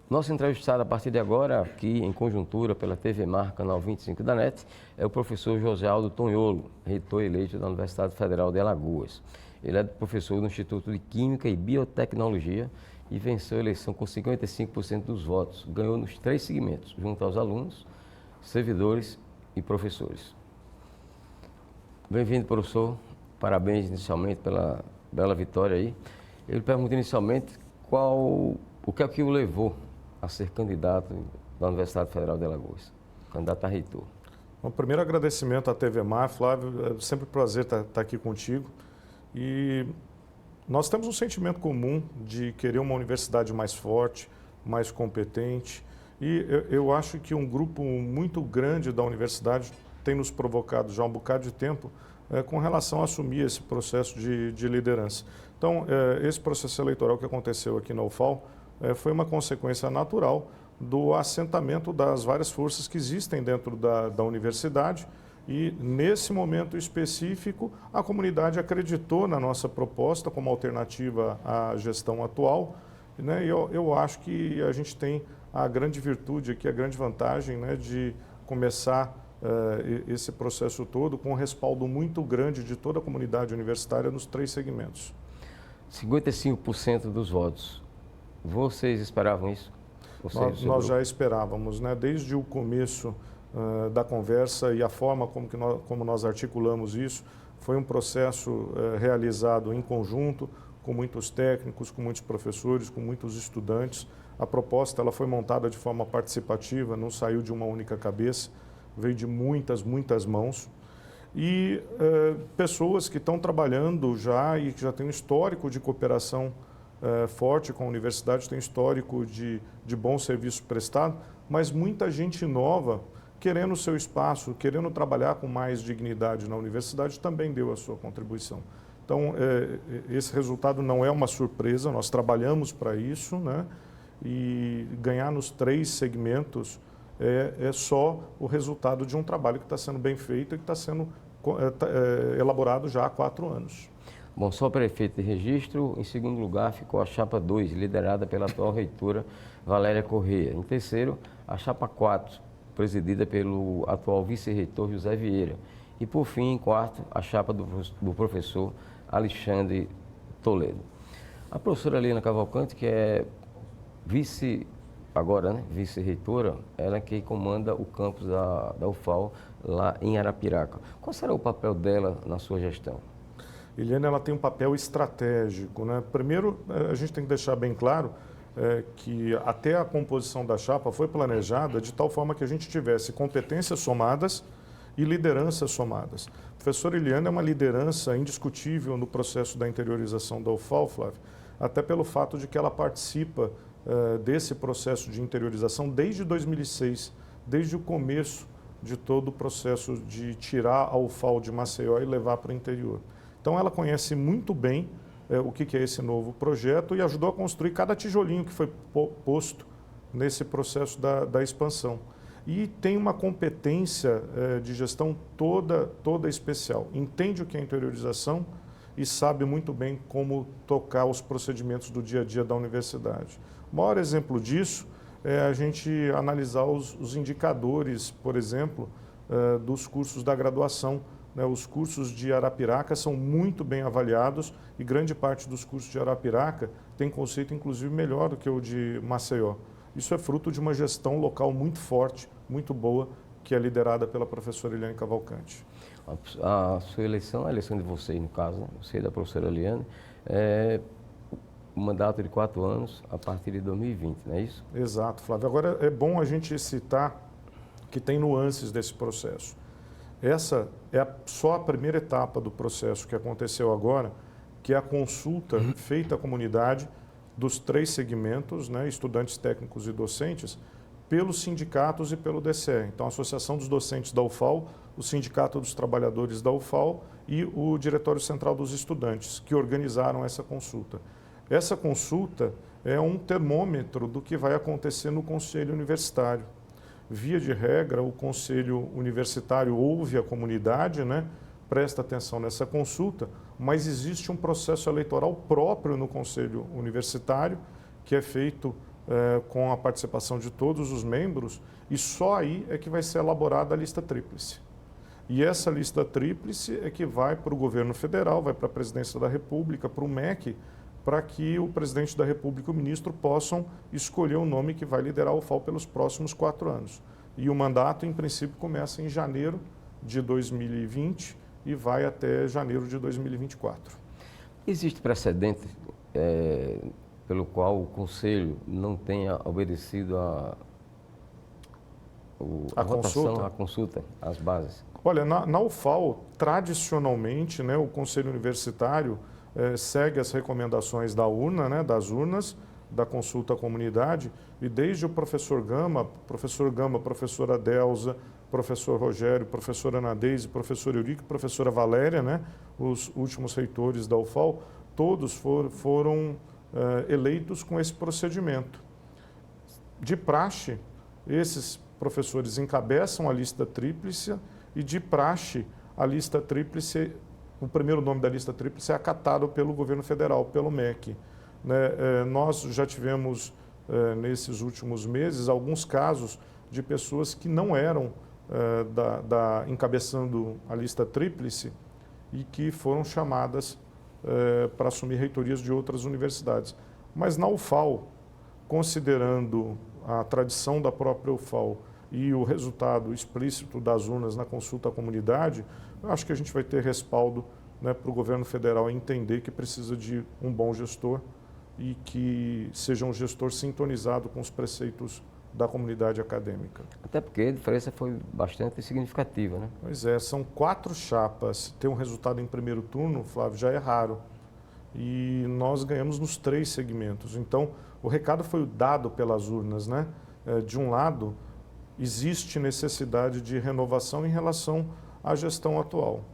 Nosso entrevistado a partir de agora, aqui em conjuntura pela TV Mar, canal 25 da NET, é o professor José Aldo Tonholo, reitor eleito da Universidade Federal de Alagoas. Ele é professor do Instituto de Química e Biotecnologia e venceu a eleição com 55% dos votos. Ganhou nos 3 segmentos, junto aos alunos, servidores e professores. Bem-vindo, professor. Parabéns inicialmente pela bela vitória aí. Ele pergunta inicialmente o que é que o levou a ser candidato da Universidade Federal de Alagoas, candidato a reitor. Bom, primeiro agradecimento à TV Mar, Flávio, é sempre um prazer estar aqui contigo. E nós temos um sentimento comum de querer uma universidade mais forte, mais competente. E eu acho que um grupo muito grande da universidade tem nos provocado já há um bocado de tempo com relação a assumir esse processo de liderança. Então, esse processo eleitoral que aconteceu aqui na UFAL foi uma consequência natural do assentamento das várias forças que existem dentro da universidade e, nesse momento específico, a comunidade acreditou na nossa proposta como alternativa à gestão atual, né? E eu acho que a gente tem a grande virtude aqui, a grande vantagem, né, de começar esse processo todo com um respaldo muito grande de toda a comunidade universitária nos 3 segmentos. 55% dos votos. Vocês esperavam isso? Nós já esperávamos, né? Desde o começo da conversa e a forma como nós articulamos isso, foi um processo realizado em conjunto, com muitos técnicos, com muitos professores, com muitos estudantes. A proposta ela foi montada de forma participativa, não saiu de uma única cabeça, veio de muitas mãos. E pessoas que estão trabalhando já e que já têm um histórico de cooperação forte com a universidade, tem histórico de bom serviço prestado, mas muita gente nova querendo o seu espaço, querendo trabalhar com mais dignidade na universidade, também deu a sua contribuição. Então, esse resultado não é uma surpresa, nós trabalhamos para isso, né? E ganhar nos 3 segmentos é só o resultado de um trabalho que está sendo bem feito e que está sendo elaborado já há 4 anos. Bom, só para efeito de registro, em segundo lugar ficou a chapa 2, liderada pela atual reitora Valéria Corrêa. Em terceiro, a chapa 4, presidida pelo atual vice-reitor José Vieira. E por fim, em quarto, a chapa do professor Alexandre Toledo. A professora Eliana Cavalcante, que é vice-reitora, ela é quem comanda o campus da UFAL lá em Arapiraca. Qual será o papel dela na sua gestão? Eliana, ela tem um papel estratégico, né? Primeiro, a gente tem que deixar bem claro que até a composição da chapa foi planejada de tal forma que a gente tivesse competências somadas e lideranças somadas. A professora Eliana é uma liderança indiscutível no processo da interiorização da UFAL, Flávio, até pelo fato de que ela participa desse processo de interiorização desde 2006, desde o começo de todo o processo de tirar a UFAL de Maceió e levar para o interior. Então, ela conhece muito bem o que é esse novo projeto e ajudou a construir cada tijolinho que foi posto nesse processo da expansão. E tem uma competência de gestão toda especial. Entende o que é interiorização e sabe muito bem como tocar os procedimentos do dia a dia da universidade. O maior exemplo disso é a gente analisar os indicadores, por exemplo, dos cursos da graduação. Os cursos de Arapiraca são muito bem avaliados e grande parte dos cursos de Arapiraca tem conceito, inclusive, melhor do que o de Maceió. Isso é fruto de uma gestão local muito forte, muito boa, que é liderada pela professora Eliane Cavalcante. A sua eleição, a eleição de vocês, no caso, né? Você e da professora Eliane, é um mandato de 4 anos a partir de 2020, não é isso? Exato, Flávio. Agora, é bom a gente citar que tem nuances desse processo. Essa é só a primeira etapa do processo que aconteceu agora, que é a consulta feita à comunidade dos 3 segmentos, né, estudantes técnicos e docentes, pelos sindicatos e pelo DCE. Então, a Associação dos Docentes da UFAL, o Sindicato dos Trabalhadores da UFAL e o Diretório Central dos Estudantes, que organizaram essa consulta. Essa consulta é um termômetro do que vai acontecer no Conselho Universitário. Via de regra, o Conselho Universitário ouve a comunidade, né, presta atenção nessa consulta, mas existe um processo eleitoral próprio no Conselho Universitário, que é feito com a participação de todos os membros, e só aí é que vai ser elaborada a lista tríplice. E essa lista tríplice é que vai para o governo federal, vai para a presidência da República, para o MEC, para que o presidente da República e o ministro possam escolher o nome que vai liderar o FAO pelos próximos 4 anos. E o mandato, em princípio, começa em janeiro de 2020 e vai até janeiro de 2024. Existe precedente pelo qual o Conselho não tenha obedecido a votação, a consulta, as bases? Olha, na UFAL, tradicionalmente, né, o Conselho Universitário segue as recomendações da urna, né, das urnas, da consulta à comunidade, e desde o professor Gama, professora Delza, professor Rogério, professora Ana Deise, professor Eurico, professora Valéria, né, os últimos reitores da UFAL, todos foram eleitos com esse procedimento. De praxe, esses professores encabeçam a lista tríplice e, de praxe, a lista tríplice, o primeiro nome da lista tríplice é acatado pelo governo federal, pelo MEC. Nós já tivemos, nesses últimos meses, alguns casos de pessoas que não eram encabeçando a lista tríplice e que foram chamadas para assumir reitorias de outras universidades. Mas na UFAL, considerando a tradição da própria UFAL e o resultado explícito das urnas na consulta à comunidade, eu acho que a gente vai ter respaldo, né, para o governo federal entender que precisa de um bom gestor e que seja um gestor sintonizado com os preceitos da comunidade acadêmica. Até porque a diferença foi bastante significativa, né? Pois é, são 4 chapas. Ter um resultado em primeiro turno, Flávio, já é raro. E nós ganhamos nos 3 segmentos. Então, o recado foi dado pelas urnas, né? De um lado, existe necessidade de renovação em relação à gestão atual.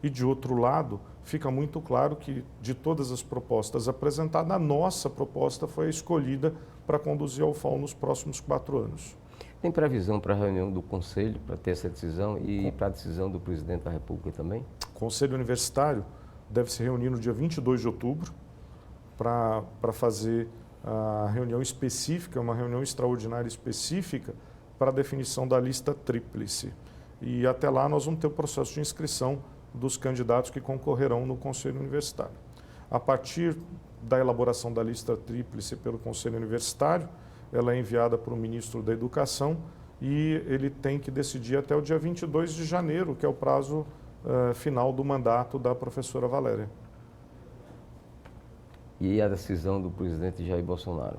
E, de outro lado, fica muito claro que, de todas as propostas apresentadas, a nossa proposta foi a escolhida para conduzir ao FAO nos próximos 4 anos. Tem previsão para a reunião do Conselho, para ter essa decisão, e para a decisão do Presidente da República também? O Conselho Universitário deve se reunir no dia 22 de outubro para fazer a reunião específica, uma reunião extraordinária específica para a definição da lista tríplice. E até lá nós vamos ter o processo de inscrição dos candidatos que concorrerão no Conselho Universitário. A partir da elaboração da lista tríplice pelo Conselho Universitário, ela é enviada para o ministro da Educação e ele tem que decidir até o dia 22 de janeiro, que é o prazo final do mandato da professora Valéria. E a decisão do presidente Jair Bolsonaro?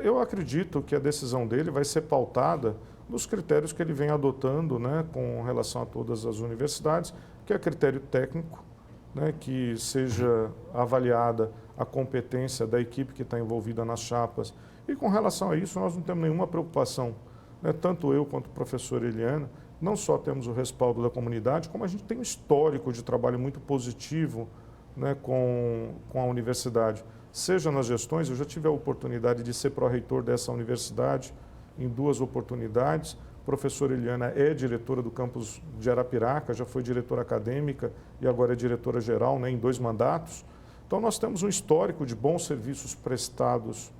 Eu acredito que a decisão dele vai ser pautada nos critérios que ele vem adotando, né, com relação a todas as universidades, que é critério técnico, né, que seja avaliada a competência da equipe que está envolvida nas chapas. E com relação a isso, nós não temos nenhuma preocupação, né, tanto eu quanto o professor Eliana, não só temos o respaldo da comunidade, como a gente tem um histórico de trabalho muito positivo, né, com a universidade. Seja nas gestões, eu já tive a oportunidade de ser pró-reitor dessa universidade em 2 oportunidades. A professora Eliana é diretora do campus de Arapiraca, já foi diretora acadêmica e agora é diretora-geral, né, em 2 mandatos. Então, nós temos um histórico de bons serviços prestados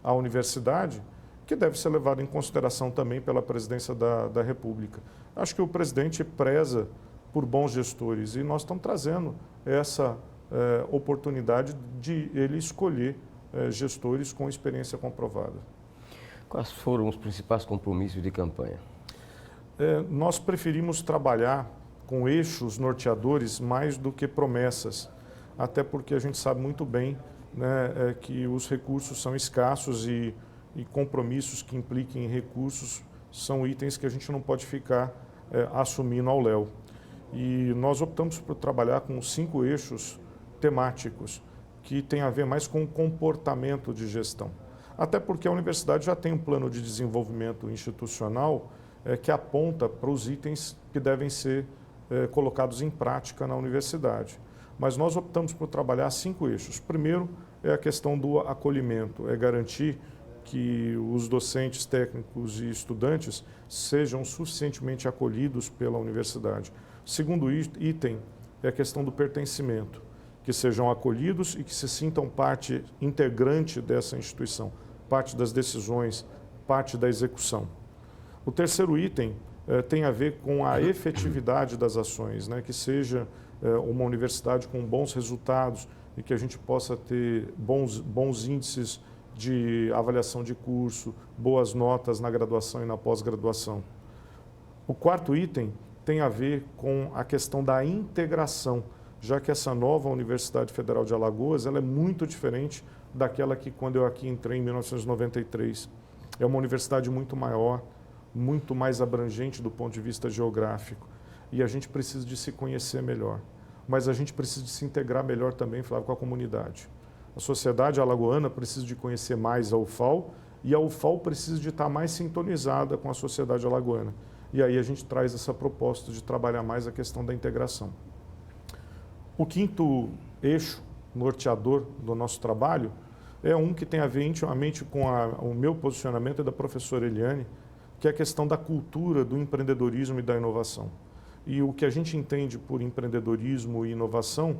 à universidade, que deve ser levado em consideração também pela presidência da República. Acho que o presidente preza por bons gestores e nós estamos trazendo essa oportunidade de ele escolher gestores com experiência comprovada. Quais foram os principais compromissos de campanha? Nós preferimos trabalhar com eixos norteadores mais do que promessas, até porque a gente sabe muito bem, né, que os recursos são escassos e compromissos que impliquem em recursos são itens que a gente não pode ficar assumindo ao léu. E nós optamos por trabalhar com 5 eixos temáticos que tem a ver mais com o comportamento de gestão. Até porque a universidade já tem um plano de desenvolvimento institucional que aponta para os itens que devem ser colocados em prática na universidade. Mas nós optamos por trabalhar 5 eixos. Primeiro é a questão do acolhimento, é garantir que os docentes, técnicos e estudantes sejam suficientemente acolhidos pela universidade. Segundo item é a questão do pertencimento, que sejam acolhidos e que se sintam parte integrante dessa instituição. parte das decisões, parte da execução. O terceiro item tem a ver com a efetividade das ações, né? Que seja uma universidade com bons resultados e que a gente possa ter bons índices de avaliação de curso, boas notas na graduação e na pós-graduação. O quarto item tem a ver com a questão da integração, já que essa nova Universidade Federal de Alagoas ela é muito diferente daquela que quando eu aqui entrei em 1993. É uma universidade muito maior, muito mais abrangente do ponto de vista geográfico. E a gente precisa de se conhecer melhor. Mas a gente precisa de se integrar melhor também, Flávio, com a comunidade. A sociedade alagoana precisa de conhecer mais a UFAL e a UFAL precisa de estar mais sintonizada com a sociedade alagoana. E aí a gente traz essa proposta de trabalhar mais a questão da integração. O quinto eixo norteador do nosso trabalho é um que tem a ver intimamente com o meu posicionamento e da professora Eliane, que é a questão da cultura do empreendedorismo e da inovação. E o que a gente entende por empreendedorismo e inovação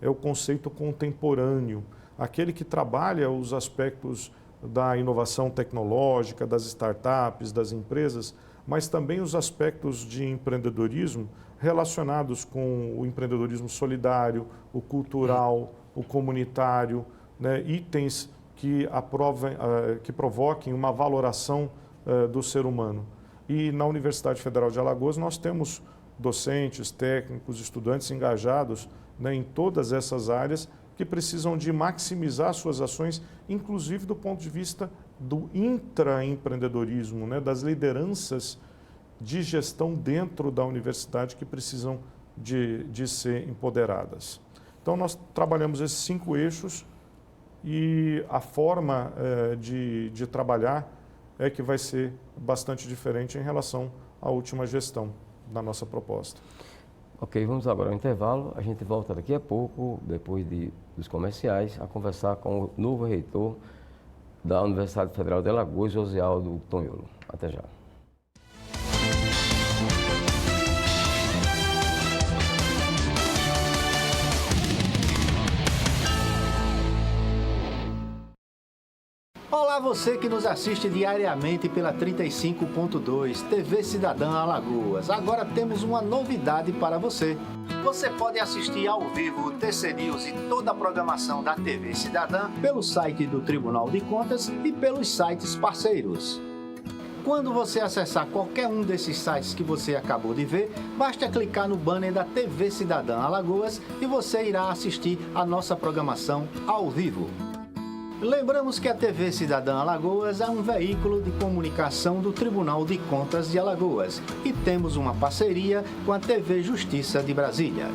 é o conceito contemporâneo, aquele que trabalha os aspectos da inovação tecnológica, das startups, das empresas, mas também os aspectos de empreendedorismo relacionados com o empreendedorismo solidário, o cultural, o comunitário, né, itens que provoquem uma valoração do ser humano. E na Universidade Federal de Alagoas nós temos docentes, técnicos, estudantes engajados, né, em todas essas áreas que precisam de maximizar suas ações, inclusive do ponto de vista do intraempreendedorismo, né, das lideranças de gestão dentro da universidade que precisam de ser empoderadas. Então, nós trabalhamos esses 5 eixos e a forma de trabalhar é que vai ser bastante diferente em relação à última gestão da nossa proposta. Ok, vamos agora ao intervalo. A gente volta daqui a pouco, depois dos comerciais, a conversar com o novo reitor da Universidade Federal de Alagoas, Joséaldo Tonholo. Até já. Olá, você que nos assiste diariamente pela 35.2 TV Cidadã Alagoas. Agora temos uma novidade para você. Você pode assistir ao vivo o TC News e toda a programação da TV Cidadã pelo site do Tribunal de Contas e pelos sites parceiros. Quando você acessar qualquer um desses sites que você acabou de ver, basta clicar no banner da TV Cidadã Alagoas e você irá assistir a nossa programação ao vivo. Lembramos que a TV Cidadã Alagoas é um veículo de comunicação do Tribunal de Contas de Alagoas e temos uma parceria com a TV Justiça de Brasília.